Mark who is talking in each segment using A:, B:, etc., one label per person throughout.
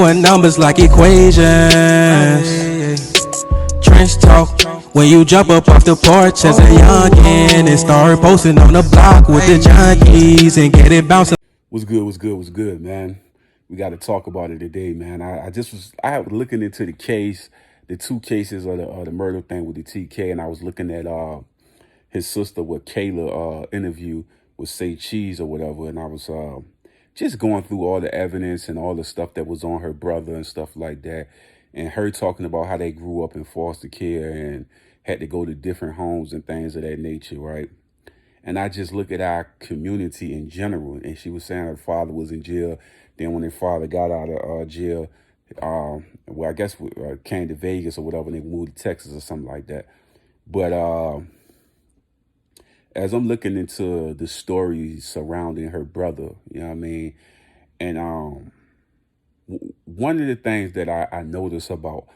A: With numbers like equations. Trench talk. When you jump up off the porch as a youngin' and start posting on the block with the junkies and get it bouncing.
B: What's good? What's good, man? We got to talk about it today, man. I was looking into the case, the two cases of the murder thing with the Tay-K, and I was looking at his sister with Kayla interview with Say Cheese or whatever, and I was just going through all the evidence and all the stuff that was on her brother and stuff like that, and her talking about how they grew up in foster care and had to go to different homes and things of that nature, right? And I just look at our community in general. And she was saying her father was in jail. Then when her father got out of jail, well, I guess came to Vegas or whatever, and they moved to Texas or something like that. But as I'm looking into the stories surrounding her brother, you know what I mean? And one of the things that I notice about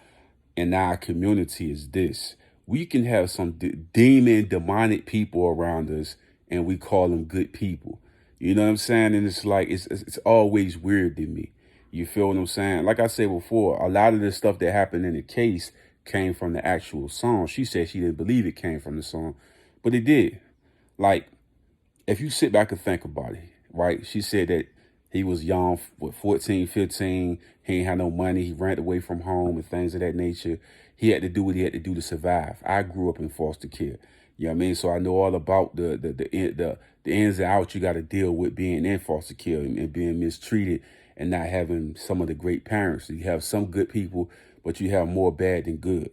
B: in our community is this. We can have some demon, demonic people around us, and we call them good people. You know what I'm saying? And it's like, it's always weird to me. You feel what I'm saying? Like I said before, a lot of the stuff that happened in the case came from the actual song. She said she didn't believe it came from the song, but it did. Like, if you sit back and think about it, right? She said that he was young, what, 14, 15. He ain't had no money. He ran away from home and things of that nature. He had to do what he had to do to survive. I grew up in foster care. You know what I mean? So I know all about the ins and outs you got to deal with being in foster care and being mistreated and not having some of the great parents. You have some good people, but you have more bad than good.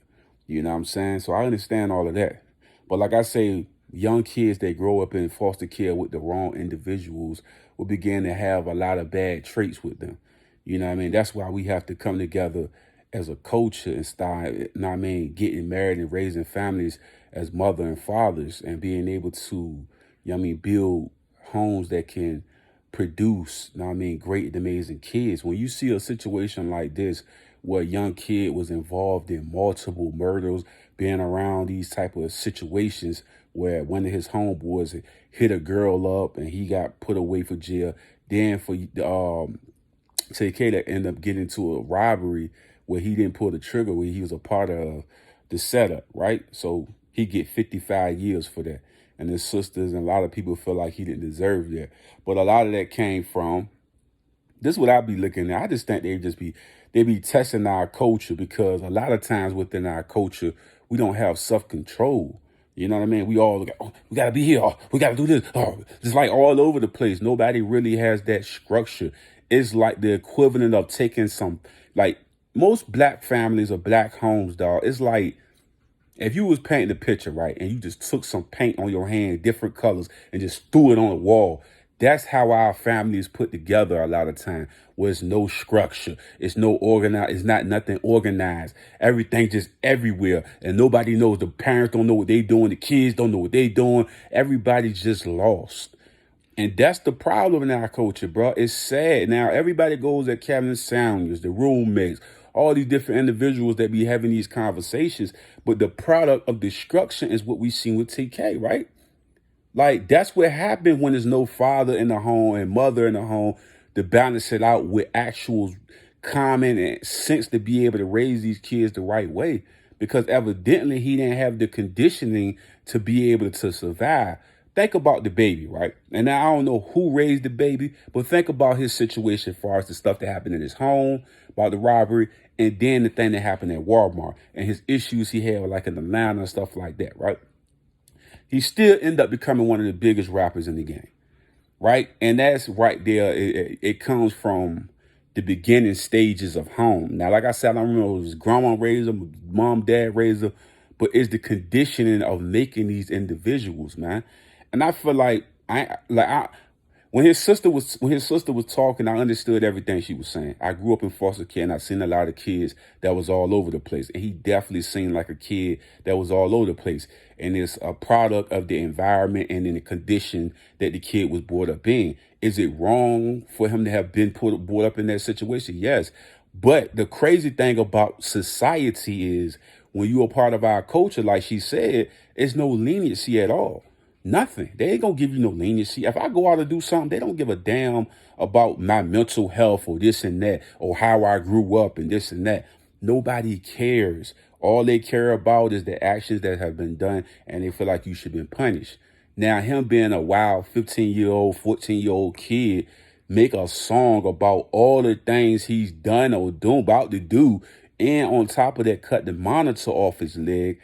B: You know what I'm saying? So I understand all of that. But like I say, young kids that grow up in foster care with the wrong individuals will begin to have a lot of bad traits with them. You know what I mean? That's why we have to come together as a culture and start, you know what I mean, getting married and raising families as mother and fathers and being able to, you know what I mean, build homes that can produce, you know what I mean, great and amazing kids. When you see a situation like this where a young kid was involved in multiple murders, being around these type of situations where one of his homeboys hit a girl up and he got put away for jail, then for Tay-K to end up getting into a robbery where he didn't pull the trigger, where he was a part of the setup, right? So he get 55 years for that. And his sisters and a lot of people feel like he didn't deserve that. But a lot of that came from, this is what I be looking at. I just think they be testing our culture because a lot of times within our culture, we don't have self-control. You know what I mean? We all look at, oh, we got to be here. Oh, we got to do this. Oh, it's like all over the place. Nobody really has that structure. It's like the equivalent of taking some, like most black families or black homes, dog. It's like if you was painting a picture, right, and you just took some paint on your hand, different colors, and just threw it on the wall, that's how our family is put together a lot of time, where it's no structure, it's no organized, it's not nothing organized. Everything just everywhere, and nobody knows. The parents don't know what they doing, the kids don't know what they doing. Everybody's just lost. And that's the problem in our culture, bro. It's sad. Now, everybody goes at Kevin Samuels, the roommates, all these different individuals that be having these conversations. But the product of destruction is what we seen with Tay-K, right? Like, that's what happened when there's no father in the home and mother in the home to balance it out with actual common and sense to be able to raise these kids the right way. Because evidently he didn't have the conditioning to be able to survive. Think about the baby, right? And now I don't know who raised the baby, but think about his situation as far as the stuff that happened in his home, about the robbery, and then the thing that happened at Walmart and his issues he had like in Atlanta and stuff like that, right? He still ended up becoming one of the biggest rappers in the game, right? And that's right there. It comes from the beginning stages of home. Now, like I said, I don't remember if it was grandma raised him, mom, dad raised him, but it's the conditioning of making these individuals, man. And I feel like when his sister was talking, I understood everything she was saying. I grew up in foster care and I seen a lot of kids that was all over the place. And he definitely seemed like a kid that was all over the place. And it's a product of the environment and in the condition that the kid was brought up in. Is it wrong for him to have been brought up in that situation? Yes. But the crazy thing about society is when you're a part of our culture, like she said, there's no leniency at all. Nothing. They ain't gonna give you no leniency. If I go out to do something, they don't give a damn about my mental health or this and that or how I grew up and this and that. Nobody cares. All they care about is the actions that have been done, and they feel like you should be punished. Now, him being a wild 15-year-old, 14-year-old kid, make a song about all the things he's done or about to do, and on top of that, cut the monitor off his leg,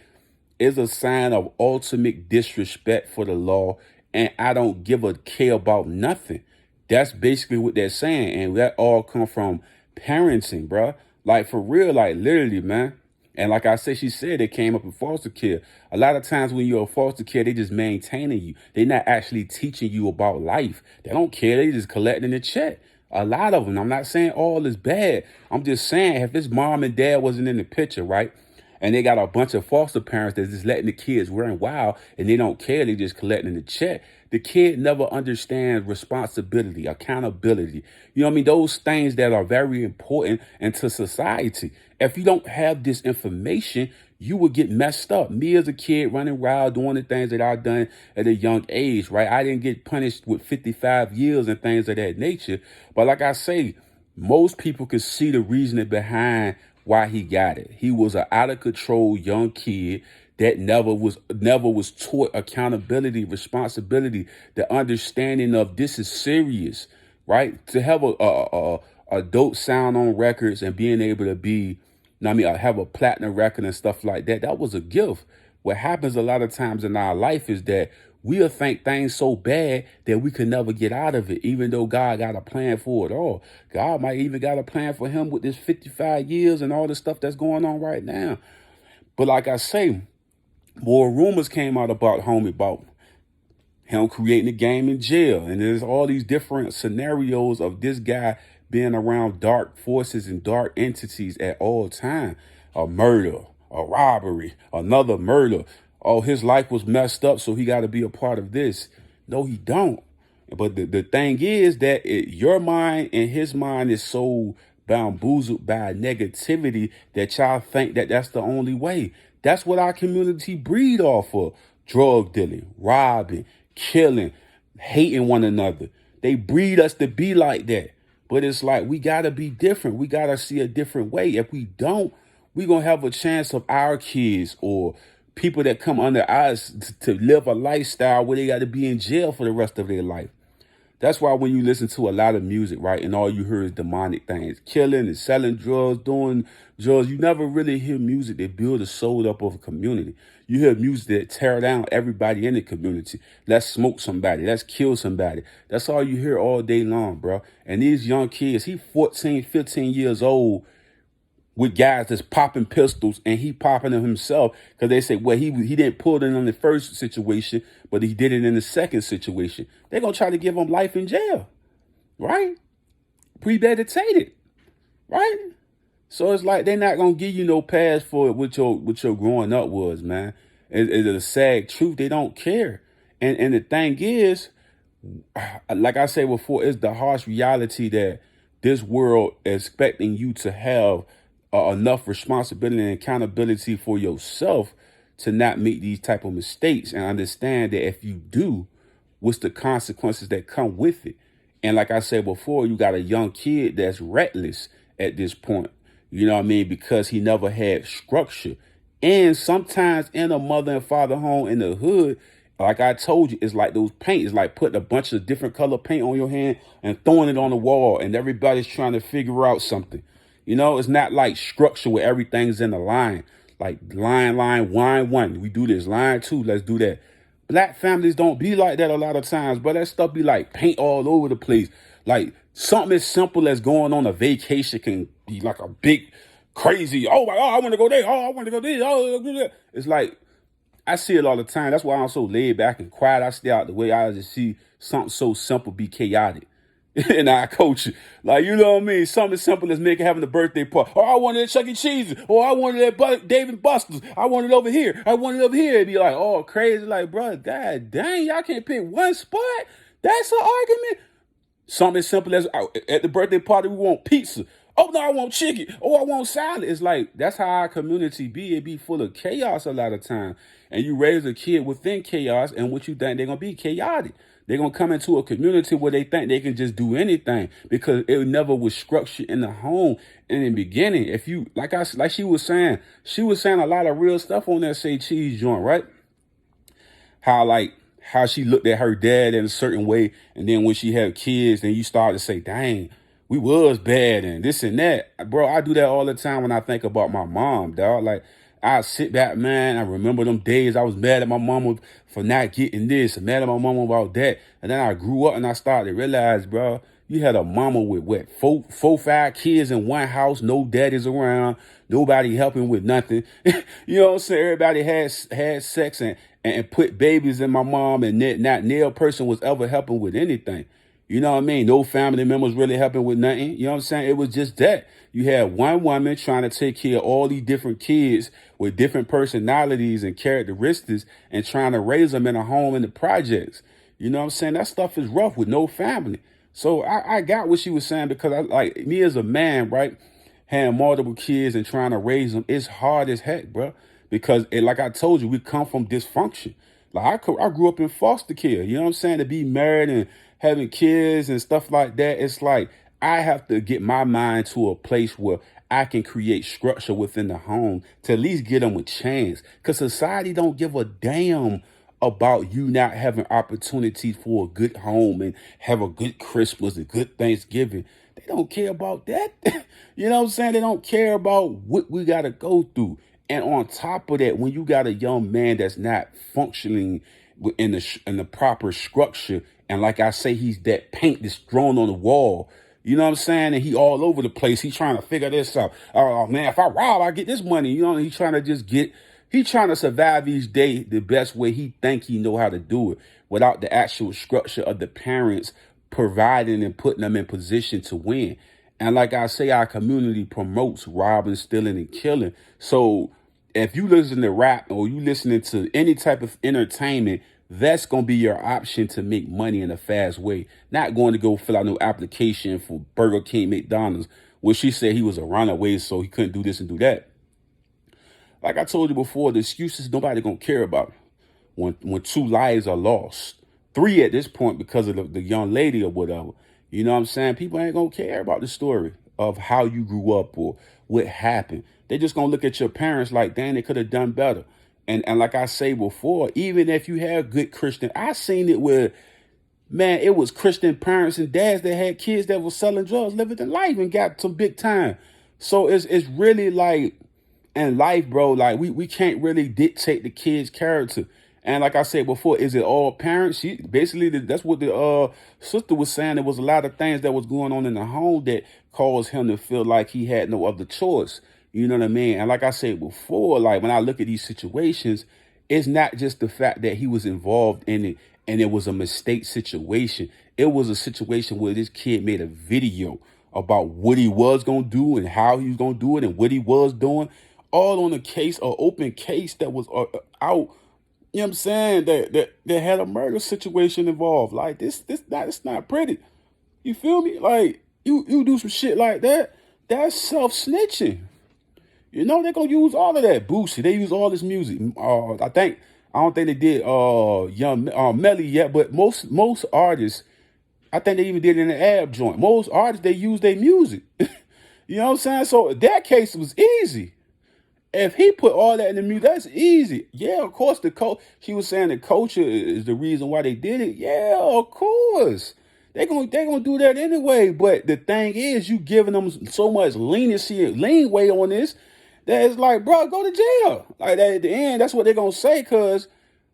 B: is a sign of ultimate disrespect for the law, and I don't give a care about nothing. That's basically what they're saying, and that all come from parenting, bruh. Like, for real, like, literally, man. And like I said, she said it came up in foster care. A lot of times when you're a foster care, they just maintaining you. They're not actually teaching you about life. They don't care. They just collecting the check. A lot of them. I'm not saying all is bad. I'm just saying if his mom and dad wasn't in the picture, right? And they got a bunch of foster parents that's just letting the kids run wild and they don't care. They just collecting the check. The kid never understands responsibility, accountability. You know what I mean? Those things that are very important into society. If you don't have this information, you would get messed up. Me as a kid running wild, doing the things that I've done at a young age, right? I didn't get punished with 55 years and things of that nature. But like I say, most people could see the reasoning behind why he got it. He was an out of control young kid that never was taught accountability, responsibility, the understanding of this is serious, right? To have a dope sound on records and being able to be, have a platinum record and stuff like that, that was a gift. What happens a lot of times in our life is that we'll think things so bad that we can never get out of it, even though God got a plan for it all. God might even got a plan for him with this 55 years and all the stuff that's going on right now. But like I say, more rumors came out about homie, about him creating a game in jail. And there's all these different scenarios of this guy being around dark forces and dark entities at all time. A murder, a robbery, another murder. Oh, his life was messed up, so he got to be a part of this. No, he don't. But the thing is that your mind and his mind is so bamboozled by negativity that y'all think that that's the only way. That's what our community breed off of. Drug dealing, robbing, killing, hating one another. They breed us to be like that. But it's like, we got to be different. We got to see a different way. If we don't, we're going to have a chance of our kids or people that come under us to live a lifestyle where they got to be in jail for the rest of their life. That's why when you listen to a lot of music, right, and all you hear is demonic things, killing and selling drugs, doing drugs, you never really hear music that build the soul up of a community. You hear music that tear down everybody in the community. Let's smoke somebody. Let's kill somebody. That's all you hear all day long, bro. And these young kids, he 14, 15 years old, with guys that's popping pistols and he popping them himself because they say, well, he didn't pull it in the first situation, but he did it in the second situation. They're going to try to give him life in jail, right? Premeditated, right? So it's like they're not going to give you no pass for what your growing up was, man. It's a sad truth. They don't care. And the thing is, like I said before, it's the harsh reality that this world is expecting you to have enough responsibility and accountability for yourself to not make these type of mistakes and understand that if you do, what's the consequences that come with it. And like I said before, you got a young kid that's reckless at this point, you know what I mean, because he never had structure. And sometimes in a mother and father home in the hood, like I told you, it's like those paint. It's like putting a bunch of different color paint on your hand and throwing it on the wall and everybody's trying to figure out something. You know, it's not like structure where everything's in a line, like line, one. We do this, line two, let's do that. Black families don't be like that a lot of times, but that stuff be like paint all over the place. Like something as simple as going on a vacation can be like a big, crazy, oh my God, I want to go there. Oh, I want to go there. Oh, it's like, I see it all the time. That's why I'm so laid back and quiet. I stay out the way. I just see something so simple be chaotic. And I coach it. Like, you know what I mean? Something as simple as having a birthday party. Oh, I wanted at Chuck E. Cheese. Or I wanted at Dave and Buster's. I want it over here. I want it over here. It'd be like, oh, crazy. Like, bro, god dang, y'all can't pick one spot? That's an argument. Something as simple as at the birthday party, we want pizza. Oh no, I want chicken. Oh, I want salad. It's like that's how our community be. It be full of chaos a lot of time. And you raise a kid within chaos, and what you think they're gonna be chaotic. They're gonna come into a community where they think they can just do anything because it never was structured in the home in the beginning. If you like she was saying a lot of real stuff on that Say Cheese joint, right? How she looked at her dad in a certain way, and then when she had kids, then you start to say, dang, we was bad and this and that. Bro, I do that all the time when I think about my mom, dog. Like, I sit back, man, I remember them days I was mad at my mama for not getting this, and mad at my mama about that. And then I grew up and I started to realize, bro, you had a mama with what, four, 5 kids in one house, no daddies around, nobody helping with nothing. You know what I'm saying? Everybody had sex and put babies in my mom, and not nail person was ever helping with anything. You know what I mean? No family members really helping with nothing. You know what I'm saying? It was just that. You had one woman trying to take care of all these different kids with different personalities and characteristics and trying to raise them in a home in the projects. You know what I'm saying? That stuff is rough with no family. So I got what she was saying, because I, like, me as a man, right, having multiple kids and trying to raise them, it's hard as heck, bro. Because like I told you, we come from dysfunction. Like I grew up in foster care. You know what I'm saying? To be married and having kids and stuff like that, it's like I have to get my mind to a place where I can create structure within the home to at least get them a chance. Because society don't give a damn about you not having opportunities for a good home and have a good Christmas, a good Thanksgiving. They don't care about that. You know what I'm saying? They don't care about what we got to go through. And on top of that, when you got a young man that's not functioning in the proper structure, and like I say, he's that paint that's drawn on the wall. You know what I'm saying? And he all over the place. He's trying to figure this out. Oh man, if I rob, I get this money. You know, he's trying to survive each day the best way he think he know how to do it, without the actual structure of the parents providing and putting them in position to win. And like I say, our community promotes robbing, stealing, and killing. So if you listen to rap or you listening to any type of entertainment, that's going to be your option to make money in a fast way. Not going to go fill out no application for Burger King, McDonald's, where she said he was a runaway, so he couldn't do this and do that. Like I told you before, the excuses nobody going to care about when 2 lives are lost. 3 at this point because of the young lady or whatever. You know what I'm saying? People ain't going to care about the story of how you grew up or what happened. They just going to look at your parents like, dang, they could have done better. And like I say before, even if you have good Christian, I seen it where, man, it was Christian parents and dads that had kids that were selling drugs, living their life and got some big time. So it's really like, in life, bro, like we can't really dictate the kid's character. And like I said before, is it all parents? That's what the sister was saying. There was a lot of things that was going on in the home that caused him to feel like he had no other choice. You know what I mean? And like I said before, like when I look at these situations, it's not just the fact that he was involved in it and it was a mistake situation. It was a situation where this kid made a video about what he was going to do and how he was going to do it and what he was doing, all on a case, or open case that was out. You know what I'm saying? That had a murder situation involved. Like it's not pretty. You feel me? Like you do some shit like that, that's self-snitching. You know, they're gonna use all of that. Boosie, they use all this music. I don't think they did Young Melly yet, but most artists, I think they even did it in the ab joint. Most artists, they use their music. You know what I'm saying? So that case was easy. If he put all that in the music, that's easy. Yeah, of course, she was saying the culture is the reason why they did it. Yeah, of course. They're gonna do that anyway. But the thing is, you giving them so much leniency, leeway on this, that it's like, bro, go to jail. Like that, at the end, that's what they're gonna say, cause,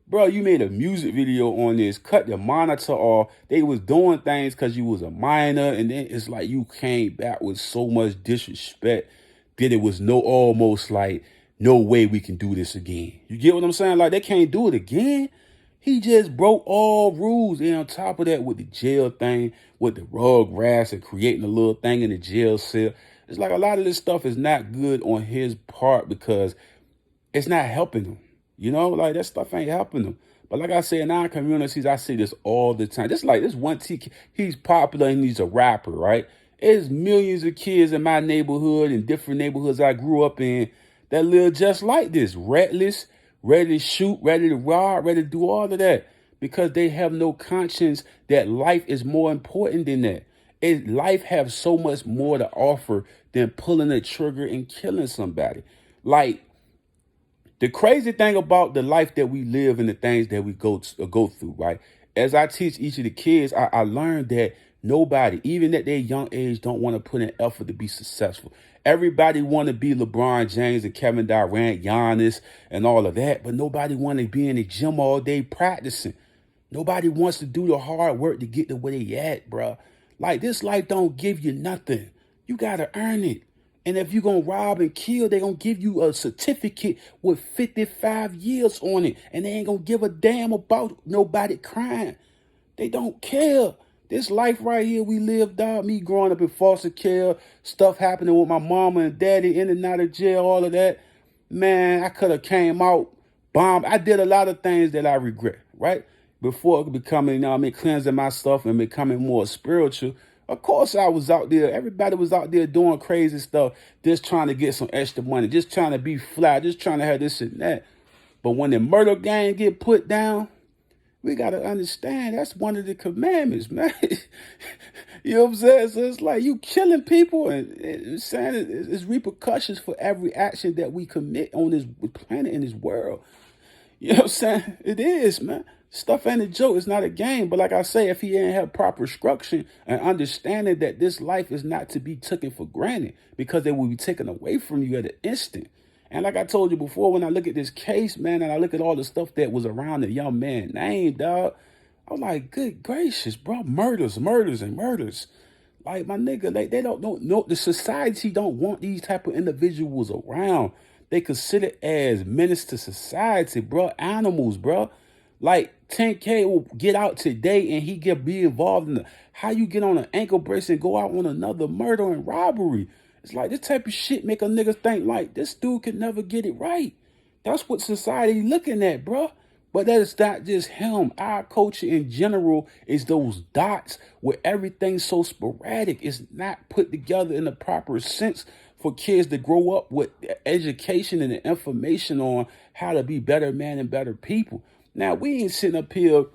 B: bro, you made a music video on this, cut the monitor off. They was doing things cause you was a minor, and then it's like you came back with so much disrespect that it was almost like, no way we can do this again. You get what I'm saying? Like, they can't do it again. He just broke all rules. And on top of that, with the jail thing, with the rug rats and creating a little thing in the jail cell, it's like a lot of this stuff is not good on his part because it's not helping him. You know, like that stuff ain't helping him. But like I say, in our communities, I see this all the time. Just like this one T, he's popular and he's a rapper, right? There's millions of kids in my neighborhood and different neighborhoods I grew up in that live just like this, reckless, ready to shoot, ready to rob, ready to do all of that because they have no conscience that life is more important than that. Life has so much more to offer than pulling a trigger and killing somebody. Like, the crazy thing about the life that we live and the things that we go through, right? As I teach each of the kids, I learned that nobody, even at their young age, don't want to put in effort to be successful. Everybody want to be LeBron James and Kevin Durant, Giannis, and all of that, but nobody want to be in the gym all day practicing. Nobody wants to do the hard work to get to where they at, bro. Like, this life don't give you nothing. You gotta earn it. And if you're gonna rob and kill, they gonna give you a certificate with 55 years on it. And they ain't gonna give a damn about nobody crying. They don't care. This life right here we live, dog, me growing up in foster care, stuff happening with my mama and daddy, in and out of jail, all of that. Man, I could have came out, bombed. I did a lot of things that I regret, right? Before becoming, cleansing my stuff and becoming more spiritual. Of course I was out there. Everybody was out there doing crazy stuff, just trying to get some extra money, just trying to be fly, just trying to have this and that. But when the murder gang get put down, we got to understand that's one of the commandments, man. You know what I'm saying? So it's like you killing people and saying it's repercussions for every action that we commit on this planet, in this world. You know what I'm saying? It is, man. Stuff ain't a joke. It's not a game. But like I say, if he ain't have proper instruction and understanding that this life is not to be taken for granted because it will be taken away from you at an instant. And like I told you before, when I look at this case, man, and I look at all the stuff that was around the young man's name, dog, I'm like, good gracious, bro. Murders, and murders. Like, my nigga, like, they don't know. The society don't want these type of individuals around. They consider as menace to society, bro. Animals, bro. Like, Tay-K will get out today and he be involved in how you get on an ankle brace and go out on another murder and robbery. It's like this type of shit make a nigga think like this dude could never get it right. That's what society looking at, bro. But that is not just him. Our culture in general is those dots where everything's so sporadic. It's not put together in the proper sense for kids to grow up with education and the information on how to be better men and better people. Now, we ain't sitting up here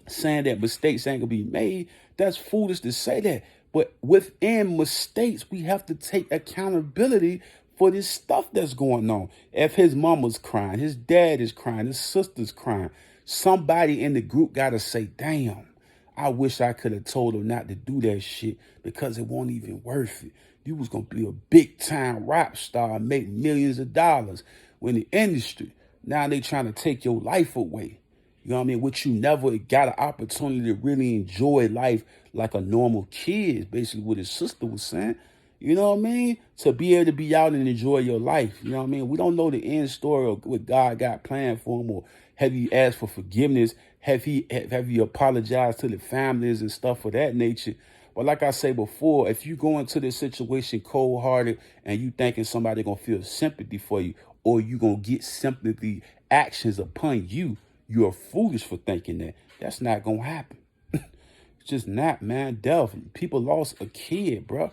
B: saying that mistakes ain't gonna be made. That's foolish to say that. But within mistakes, we have to take accountability for this stuff that's going on. If his mama's crying, his dad is crying, his sister's crying, somebody in the group got to say, damn, I wish I could have told him not to do that shit because it won't even worth it. You was going to be a big time rap star and make millions of dollars when the industry, now they trying to take your life away. You know what I mean? Which you never got an opportunity to really enjoy life like a normal kid, basically what his sister was saying. You know what I mean? To be able to be out and enjoy your life. You know what I mean? We don't know the end story of what God got planned for him, or have you asked for forgiveness? Have you apologized to the families and stuff of that nature? But like I say before, if you go into this situation cold-hearted and you thinking somebody going to feel sympathy for you, or you going to get sympathy actions upon you, you're foolish for thinking that. That's not going to happen. It's just not, man. Death. People lost a kid, bro.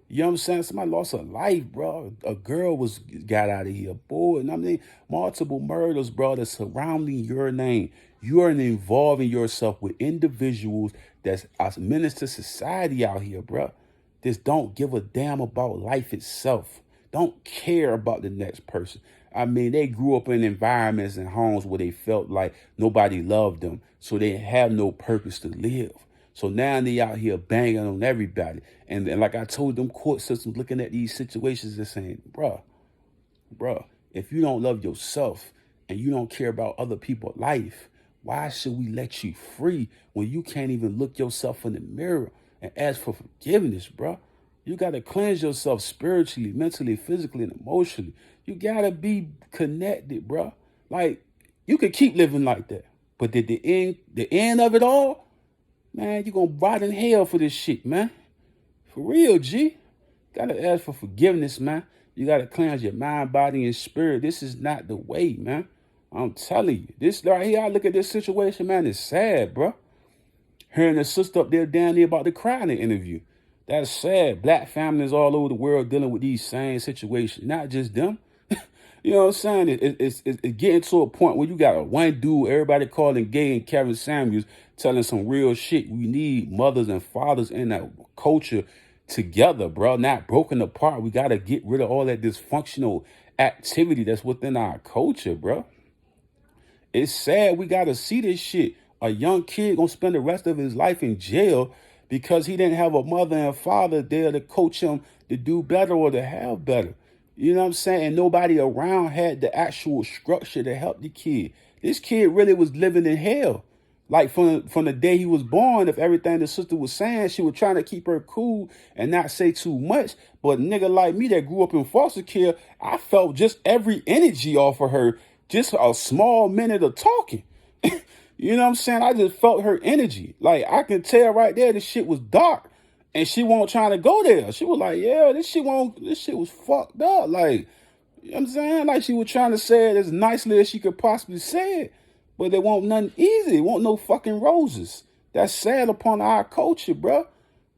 B: You know what I'm saying? Somebody lost a life, bro. A girl got out of here, boy. And I mean, multiple murders, bro, that's surrounding your name. You are involving yourself with individuals that's a menace to society out here, bro. Just don't give a damn about life itself. Don't care about the next person. I mean, they grew up in environments and homes where they felt like nobody loved them, so they have no purpose to live. So now they out here banging on everybody. And like I told them court systems looking at these situations and saying, bruh, if you don't love yourself and you don't care about other people's life, why should we let you free when you can't even look yourself in the mirror and ask for forgiveness, bruh? You got to cleanse yourself spiritually, mentally, physically, and emotionally. You got to be connected, bruh. Like, you could keep living like that. But at the end of it all, man, you're going to rot in hell for this shit, man. For real, G. Got to ask for forgiveness, man. You got to cleanse your mind, body, and spirit. This is not the way, man. I'm telling you. This right here, I look at this situation, man, it's sad, bro. Hearing the sister up there down there about to cry in the interview. That's sad. Black families all over the world dealing with these same situations. Not just them. You know what I'm saying? It's getting to a point where you got a one dude, everybody calling gay, and Kevin Samuels telling some real shit. We need mothers and fathers in that culture together, bro. Not broken apart. We got to get rid of all that dysfunctional activity that's within our culture, bro. It's sad we got to see this shit. A young kid gonna spend the rest of his life in jail because he didn't have a mother and father there to coach him to do better or to have better. You know what I'm saying? And nobody around had the actual structure to help the kid. This kid really was living in hell. Like from the day he was born, if everything the sister was saying, she was trying to keep her cool and not say too much. But a nigga like me that grew up in foster care, I felt just every energy off of her, just a small minute of talking. You know what I'm saying? I just felt her energy. Like, I can tell right there, this shit was dark. And she wasn't trying to go there. She was like, yeah, this shit was fucked up. Like, you know what I'm saying? Like, she was trying to say it as nicely as she could possibly say it. But there won't nothing easy. There won't no fucking roses. That's sad upon our culture, bro.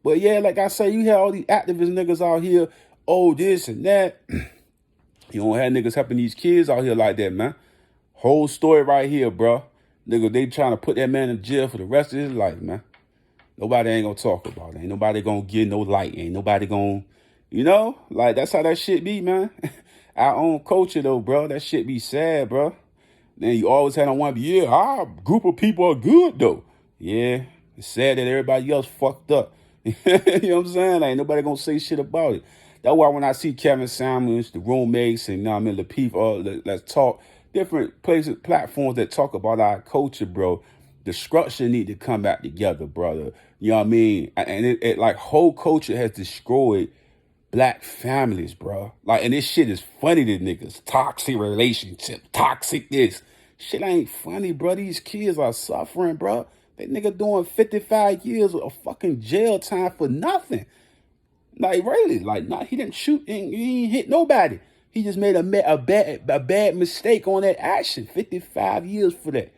B: But yeah, like I say, you have all these activist niggas out here, oh, this and that. You don't have niggas helping these kids out here like that, man. Whole story right here, bro. Nigga, they trying to put that man in jail for the rest of his life, man. Nobody ain't gonna talk about it. Ain't nobody gonna get no light. Ain't nobody gonna, you know? Like, that's how that shit be, man. Our own culture, though, bro. That shit be sad, bro. Then you always had on one, yeah, our group of people are good, though. Yeah, it's sad that everybody else fucked up. You know what I'm saying? Ain't nobody gonna say shit about it. That's why when I see Kevin Samuels, the roommates, and the people, let's talk, different places, platforms that talk about our culture, bro, the structure need to come back together, brother. You know what I mean? And it like, whole culture has destroyed black families, bro. Like, and this shit is funny to niggas. Toxic relationship, toxic this. Shit ain't funny, bro. These kids are suffering, bro. That nigga doing 55 years of fucking jail time for nothing. Like, really, like, he didn't shoot, he ain't hit nobody. He just made a bad mistake on that action. 55 years for that.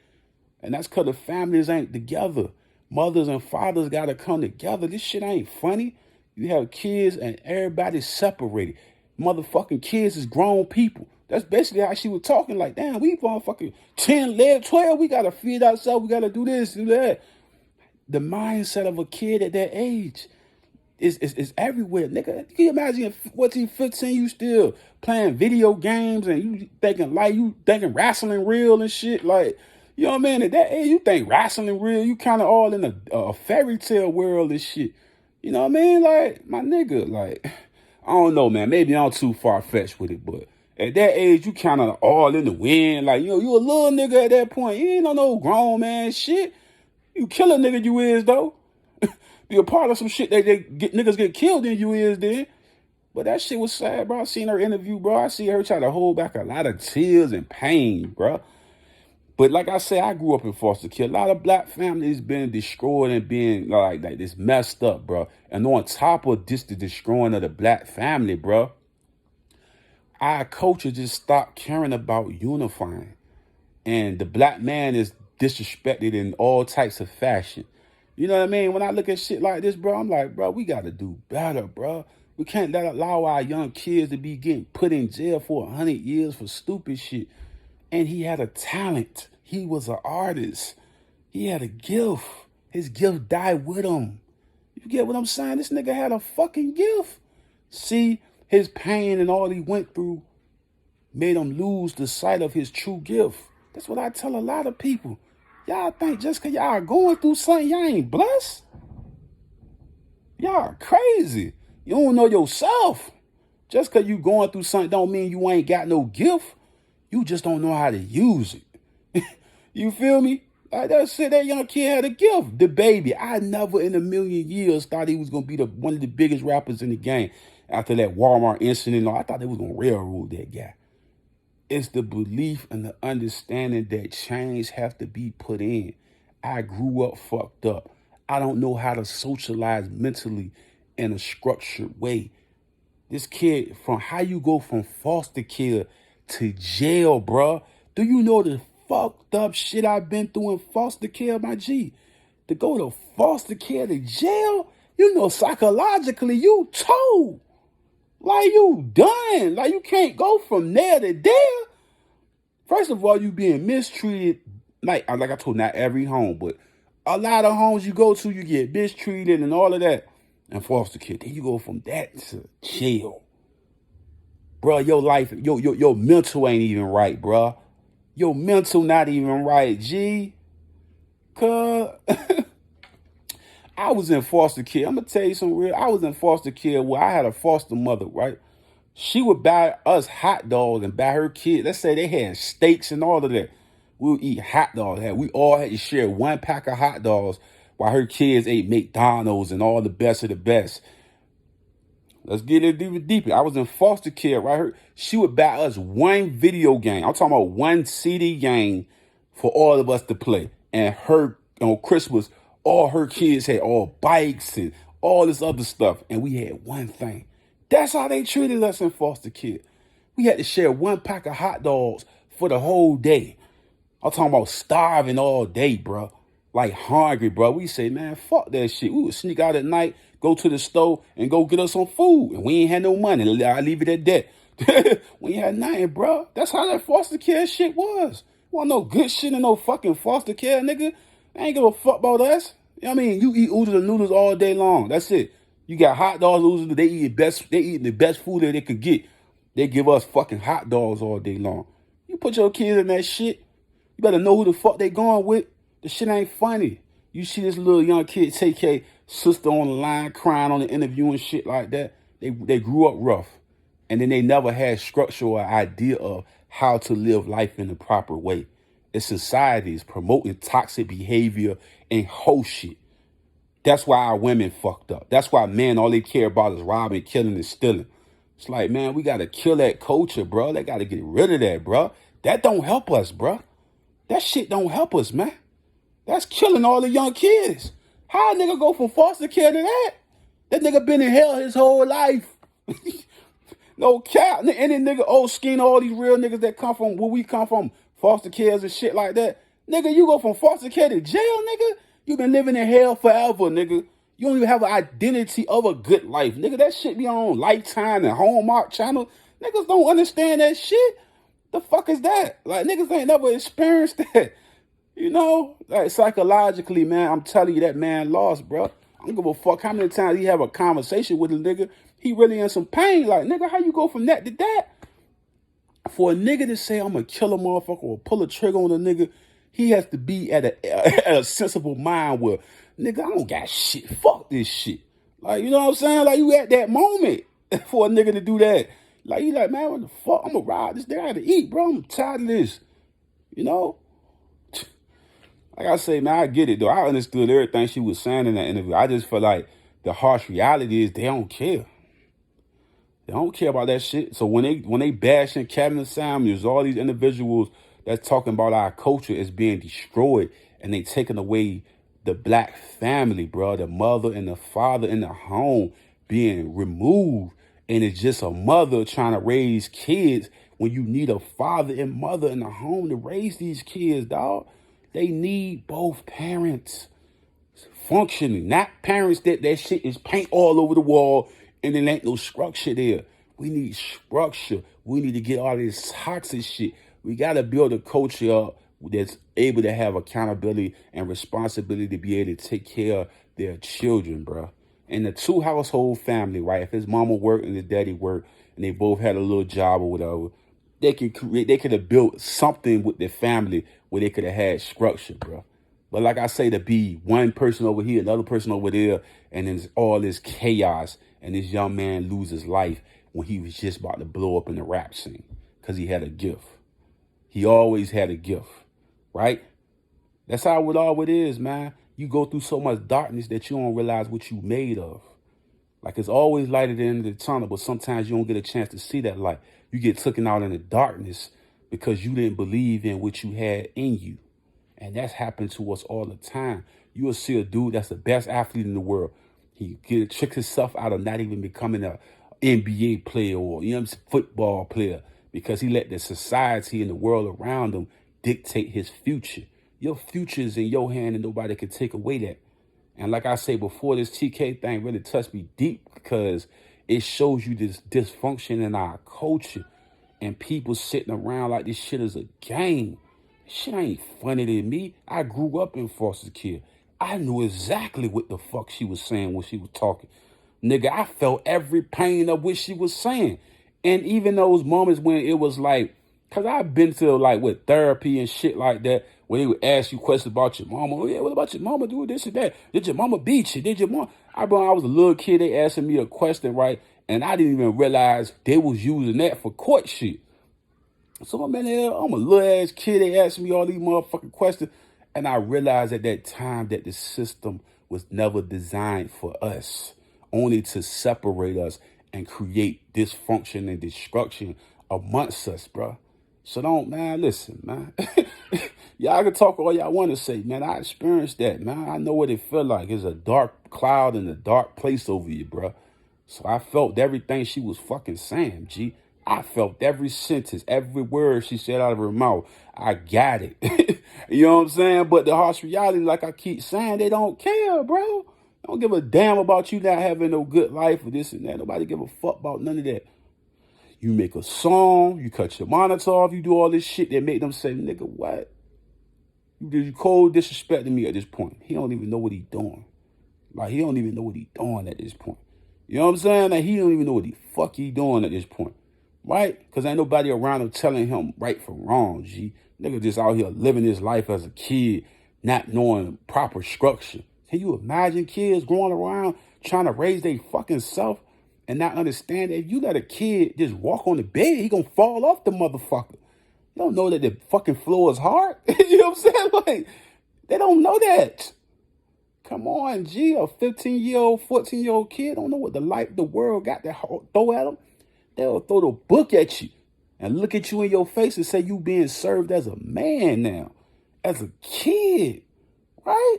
B: And that's because the families ain't together. Mothers and fathers got to come together. This shit ain't funny. You have kids and everybody's separated. Motherfucking kids is grown people. That's basically how she was talking. Like, damn, we fucking 10, 11, 12. We got to feed ourselves. We got to do this, do that. The mindset of a kid at that age is everywhere, nigga. Can you imagine 14, 15, you still playing video games and you thinking wrestling real and shit? Like, you know what I mean? At that age, you think wrestling real. You kind of all in a fairy tale world and shit. You know what I mean? Like, my nigga, like, I don't know, man. Maybe I'm too far-fetched with it, but at that age, you kind of all in the wind. Like, you know, you a little nigga at that point. You ain't no grown man shit. You kill a nigga, you is, though. Be a part of some shit that niggas get killed in, you is then. But that shit was sad, bro. I seen her interview, bro. I see her try to hold back a lot of tears and pain, bro. But like I said, I grew up in foster care. A lot of black families been destroyed and being like this messed up, bro. And on top of this, the destroying of the black family, bro, our culture just stopped caring about unifying. And the black man is disrespected in all types of fashion. You know what I mean? When I look at shit like this, bro, I'm like, bro, we got to do better, bro. We can't allow our young kids to be getting put in jail for 100 years for stupid shit. And he had a talent. He was an artist. He had a gift. His gift died with him. You get what I'm saying? This nigga had a fucking gift. See, his pain and all he went through made him lose the sight of his true gift. That's what I tell a lot of people. Y'all think just because y'all going through something, y'all ain't blessed? Y'all crazy. You don't know yourself. Just because you going through something don't mean you ain't got no gift. You just don't know how to use it. You feel me? Like that shit, that young kid had a gift. The baby. I never in a million years thought he was going to be one of the biggest rappers in the game. After that Walmart incident, I thought they was going to railroad that guy. It's the belief and the understanding that change have to be put in. I grew up fucked up. I don't know how to socialize mentally in a structured way. This kid, from how you go from foster care to jail, bruh. Do you know the fucked up shit I've been through in foster care, my G? To go to foster care to jail? you know, psychologically, you told. Like, you done. Like, you can't go from there to there. First of all, you being mistreated. Like I told, not every home, but a lot of homes you go to, you get mistreated and all of that. And foster kid, then you go from that to jail. Bro, your life, your mental ain't even right, bro. Your mental not even right, G. Cause I was in foster care. I'm gonna tell you something real. I was in foster care where I had a foster mother, right? She would buy us hot dogs and buy her kids. Let's say they had steaks and all of that. We would eat hot dogs. We all had to share one pack of hot dogs while her kids ate McDonald's and all the best of the best. Let's get it even deeper. I was in foster care, right? She would buy us one video game. I'm talking about one CD game for all of us to play. And her, on Christmas, all her kids had all bikes and all this other stuff. And we had one thing. That's how they treated us in foster care. We had to share one pack of hot dogs for the whole day. I'm talking about starving all day, bro. Like hungry, bro. We say, man, fuck that shit. We would sneak out at night, go to the store, and go get us some food. And we ain't had no money. I leave it at that. We ain't had nothing, bro. That's how that foster care shit was. Wasn't no good shit in no fucking foster care, nigga. I ain't give a fuck about us. You know what I mean? You eat oodles and noodles all day long. That's it. You got hot dogs, oodles. They eat the best food that they could get. They give us fucking hot dogs all day long. You put your kids in that shit, you better know who the fuck they going with. The shit ain't funny. You see this little young kid, Tay-K, sister on the line crying on the interview and shit like that. They grew up rough. And then they never had structure or idea of how to live life in the proper way. It's societies promoting toxic behavior and whole shit. That's why our women fucked up. That's why men, all they care about is robbing, killing, and stealing. It's like, man, we got to kill that culture, bro. They got to get rid of that, bro. That don't help us, bro. That shit don't help us, man. That's killing all the young kids. How a nigga go from foster care to that? That nigga been in hell his whole life. No cap. Any nigga old skin, all these real niggas that come from where we come from, foster cares and shit like that. Nigga, you go from foster care to jail, nigga? You been living in hell forever, nigga. You don't even have an identity of a good life. Nigga, that shit be on Lifetime and Hallmark Channel. Niggas don't understand that shit. The fuck is that? Like, niggas ain't never experienced that. You know? Like, psychologically, man, I'm telling you, that man lost, bro. I don't give a fuck how many times he have a conversation with a nigga. He really in some pain. Like, nigga, how you go from that to that? For a nigga to say, I'm gonna kill a motherfucker or pull a trigger on a nigga, he has to be at a sensible mind where, nigga, I don't got shit. Fuck this shit. Like, you know what I'm saying? Like, you at that moment for a nigga to do that. Like, you like, man, what the fuck? I'm gonna ride this day. I gotta eat, bro. I'm tired of this. You know? Like I say, man, I get it, though. I understood everything she was saying in that interview. I just feel like the harsh reality is they don't care. They don't care about that shit. So when they bashing Kevin and Sam, there's all these individuals that's talking about our culture is being destroyed, and they taking away the black family, bro. The mother and the father in the home being removed, and it's just a mother trying to raise kids when you need a father and mother in the home to raise these kids, dog. They need both parents functioning, not parents that shit is paint all over the wall and there ain't no structure there. We need structure. We need to get all this toxic shit. We got to build a culture up that's able to have accountability and responsibility to be able to take care of their children, bro. And the two household family, right? If his mama worked and his daddy worked and they both had a little job or whatever, they could have built something with their family where they could have had structure, bro. But like I say, to be one person over here, another person over there, and then all this chaos, and this young man loses life when he was just about to blow up in the rap scene because he had a gift. He always had a gift, right? That's how it always is, man. You go through so much darkness that you don't realize what you made of. Like, it's always light at the end of the tunnel, but sometimes you don't get a chance to see that light. You get taken out in the darkness because you didn't believe in what you had in you. And that's happened to us all the time. You will see a dude that's the best athlete in the world. He trick himself out of not even becoming a NBA player or, you know, football player because he let the society and the world around him dictate his future. Your future is in your hand and nobody can take away that. And like I say before, this TK thing really touched me deep because it shows you this dysfunction in our culture and people sitting around like this shit is a game. Shit ain't funny to me. I grew up in foster care. I knew exactly what the fuck she was saying when she was talking. Nigga, I felt every pain of what she was saying. And even those moments when it was like, cause I've been to like with therapy and shit like that, where they would ask you questions about your mama. Oh yeah, what about your mama doing this and that? Did your mama beat you? Did your mom? I remember I was a little kid, they asking me a question, right? And I didn't even realize they was using that for court shit. So I'm in there, I'm a little ass kid, they asked me all these motherfucking questions. And I realized at that time that the system was never designed for us, only to separate us and create dysfunction and destruction amongst us, bro. So don't, man, listen, man. Y'all can talk all y'all want to say, man. I experienced that, man. I know what it feel like. It's a dark cloud and a dark place over you, bro. So I felt everything she was fucking saying, G. I felt every sentence, every word she said out of her mouth. I got it. You know what I'm saying? But the harsh reality, like I keep saying, they don't care, bro. They don't give a damn about you not having no good life or this and that. Nobody give a fuck about none of that. You make a song, you cut your monitor off, you do all this shit that make them say, nigga, what? You cold disrespecting me at this point. He don't even know what he doing. Like, he don't even know what he doing at this point. You know what I'm saying? Like, he don't even know what the fuck he doing at this point. Right? Because ain't nobody around him telling him right from wrong, G. Nigga just out here living his life as a kid, not knowing proper structure. Can you imagine kids growing around trying to raise their fucking self and not understand that if you let a kid just walk on the bed, he gonna fall off the motherfucker. You don't know that the fucking floor is hard? You know what I'm saying? Like, they don't know that. Come on, G. A 15-year-old, 14-year-old kid don't know what the world got to throw at them. They'll throw the book at you and look at you in your face and say you being served as a man now, as a kid, right?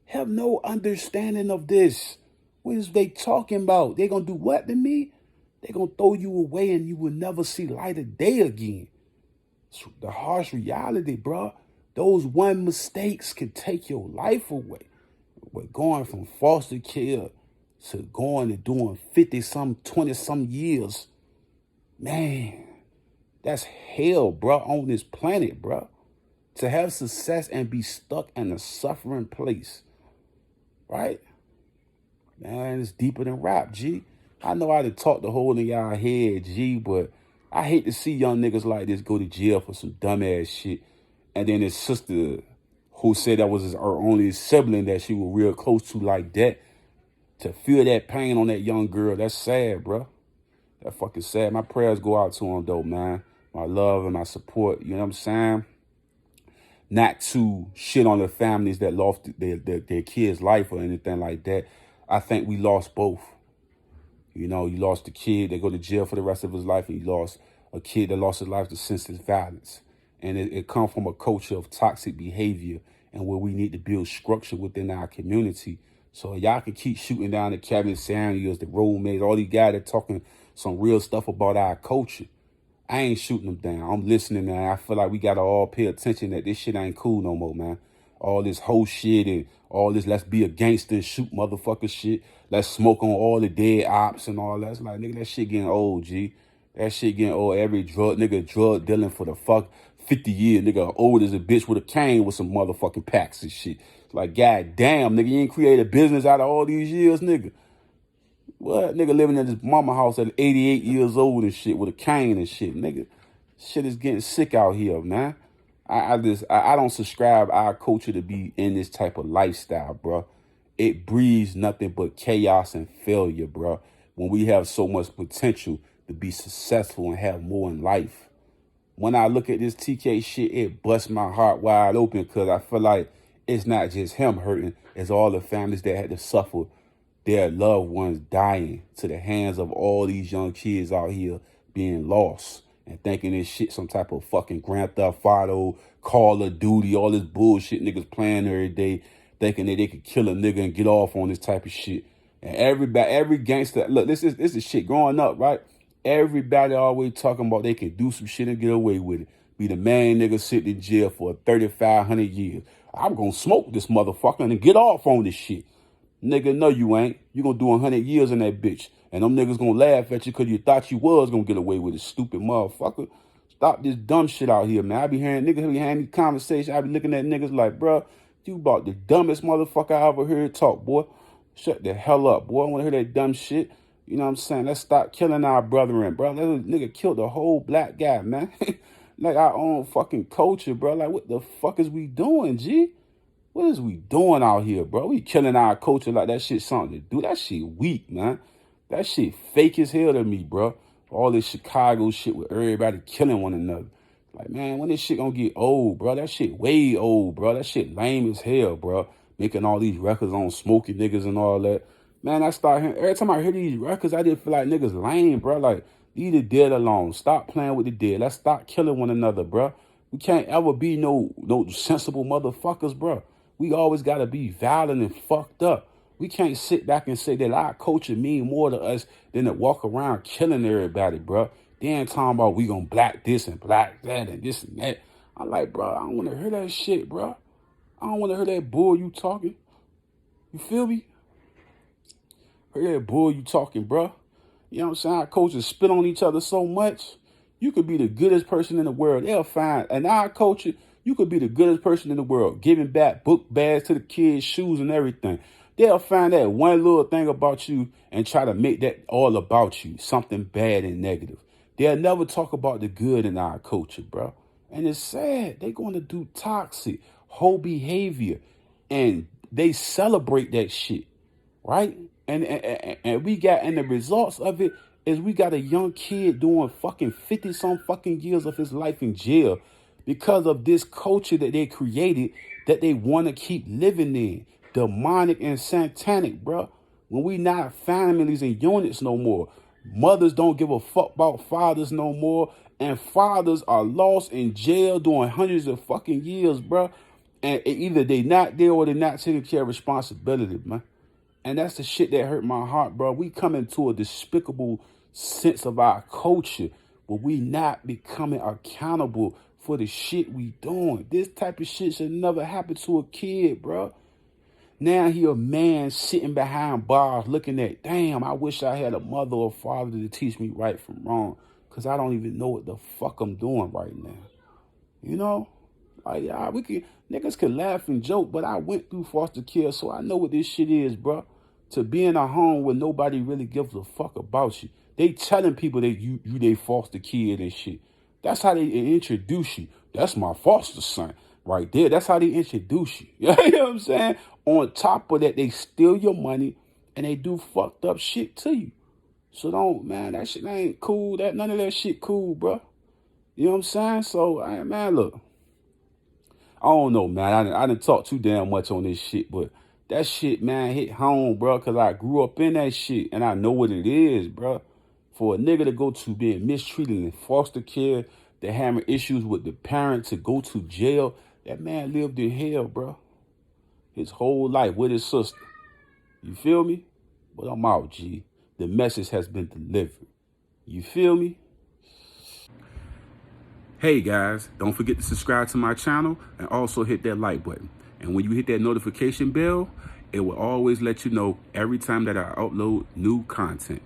B: Have no understanding of this. What is they talking about? They gonna do what to me? They gonna throw you away and you will never see light of day again. It's the harsh reality, bro. Those one mistakes can take your life away. But going from foster care to going and doing 50-some, 20-some years, man, that's hell, bro, on this planet, bro. To have success and be stuck in a suffering place, right? Man, it's deeper than rap, G. I know I done talked the hole in y'all head, G, but I hate to see young niggas like this go to jail for some dumbass shit. And then his sister, who said that was her only sibling that she was real close to like that, to feel that pain on that young girl, that's sad, bro. That fucking sad. My prayers go out to him, though, man. My love and my support, you know what I'm saying? Not to shit on the families that lost their kids' life or anything like that. I think we lost both. You know, you lost the kid that go to jail for the rest of his life, and you lost a kid that lost his life to senseless violence. And it comes from a culture of toxic behavior and where we need to build structure within our community. So y'all can keep shooting down the Kevin Samuels, the roommates, all these guys that talking some real stuff about our culture. I ain't shooting them down. I'm listening, man. I feel like we got to all pay attention that this shit ain't cool no more, man. All this whole shit and all this let's be a gangster and shoot motherfucker shit. Let's smoke on all the dead ops and all that. It's like, nigga, that shit getting old, G. That shit getting old. Every drug dealing for the fuck 50 years. Nigga old as a bitch with a cane with some motherfucking packs and shit. It's like, god damn, nigga, you ain't created a business out of all these years, nigga. What? Nigga living in his mama house at 88 years old and shit with a cane and shit. Nigga, shit is getting sick out here, man. I don't subscribe our culture to be in this type of lifestyle, bro. It breeds nothing but chaos and failure, bro. When we have so much potential to be successful and have more in life. When I look at this TK shit, it busts my heart wide open because I feel like it's not just him hurting. It's all the families that had to suffer their loved ones dying to the hands of all these young kids out here being lost and thinking this shit some type of fucking Grand Theft Auto, Call of Duty, all this bullshit niggas playing every day, thinking that they could kill a nigga and get off on this type of shit. And every gangster, look, this is shit growing up, right? Everybody always talking about they can do some shit and get away with it. Be the main nigga sitting in jail for 3,500 years. I'm gonna smoke this motherfucker and get off on this shit. Nigga, no you ain't. You gonna do 100 years in that bitch. And them niggas gonna laugh at you because you thought you was gonna get away with it, stupid motherfucker. Stop this dumb shit out here, man. I be hearing niggas be having these conversations. I be looking at niggas like, bruh, you about the dumbest motherfucker I ever heard talk, boy. Shut the hell up, boy. I wanna hear that dumb shit. You know what I'm saying? Let's stop killing our brethren, bro. That nigga killed the whole black guy, man. Like our own fucking culture, bro. Like, what the fuck is we doing, G? What is we doing out here, bro? We killing our culture like that shit something to do. That shit weak, man. That shit fake as hell to me, bro. All this Chicago shit with everybody killing one another. Like, man, when this shit gonna get old, bro? That shit way old, bro. That shit lame as hell, bro. Making all these records on smoky niggas and all that. Man, I start hearing, every time I hear these records, I just feel like niggas lame, bro. Like, leave the dead alone. Stop playing with the dead. Let's stop killing one another, bro. We can't ever be no sensible motherfuckers, bro. We always gotta be violent and fucked up. We can't sit back and say that our culture mean more to us than to walk around killing everybody, bro. Then talking about we gonna black this and black that and this and that. I'm like, bro, I don't wanna hear that shit, bro. I don't wanna hear that bull you talking. You feel me? Hear that bull you talking, bro. You know what I'm saying? Our culture spit on each other so much. You could be the goodest person in the world. They'll find, in our culture, you could be the goodest person in the world, giving back book bags to the kids, shoes and everything. They'll find that one little thing about you and try to make that all about you, something bad and negative. They'll never talk about the good in our culture, bro. And it's sad. They're going to do toxic, whole behavior, and they celebrate that shit, right? And we got, and the results of it is we got a young kid doing fucking 50 some fucking years of his life in jail because of this culture that they created that they want to keep living in. Demonic and satanic, bro. When we not families and units no more. Mothers don't give a fuck about fathers no more. And fathers are lost in jail doing hundreds of fucking years, bro. And either they not there or they not taking care of responsibility, man. And that's the shit that hurt my heart, bro. We come into a despicable sense of our culture, but we not becoming accountable for the shit we doing. This type of shit should never happen to a kid, bro. Now he a man sitting behind bars looking at, damn, I wish I had a mother or father to teach me right from wrong, because I don't even know what the fuck I'm doing right now. You know? Like, yeah, niggas can laugh and joke, but I went through foster care, so I know what this shit is, bro. To be in a home where nobody really gives a fuck about you. They telling people that you they foster kid and shit. That's how they introduce you. That's my foster son right there. That's how they introduce you. You know what I'm saying? On top of that, they steal your money and they do fucked up shit to you. So don't, man, that shit ain't cool. None of that shit cool, bro. You know what I'm saying? So, man, look. I don't know, man. I didn't talk too damn much on this shit, but that shit, man, hit home, bro, because I grew up in that shit, and I know what it is, bro. For a nigga to go to being mistreated in foster care, to having issues with the parent, to go to jail, that man lived in hell, bro. His whole life with his sister. You feel me? But I'm out, G. The message has been delivered. You feel me? Hey guys, don't forget to subscribe to my channel and also hit that like button. And when you hit that notification bell, it will always let you know every time that I upload new content.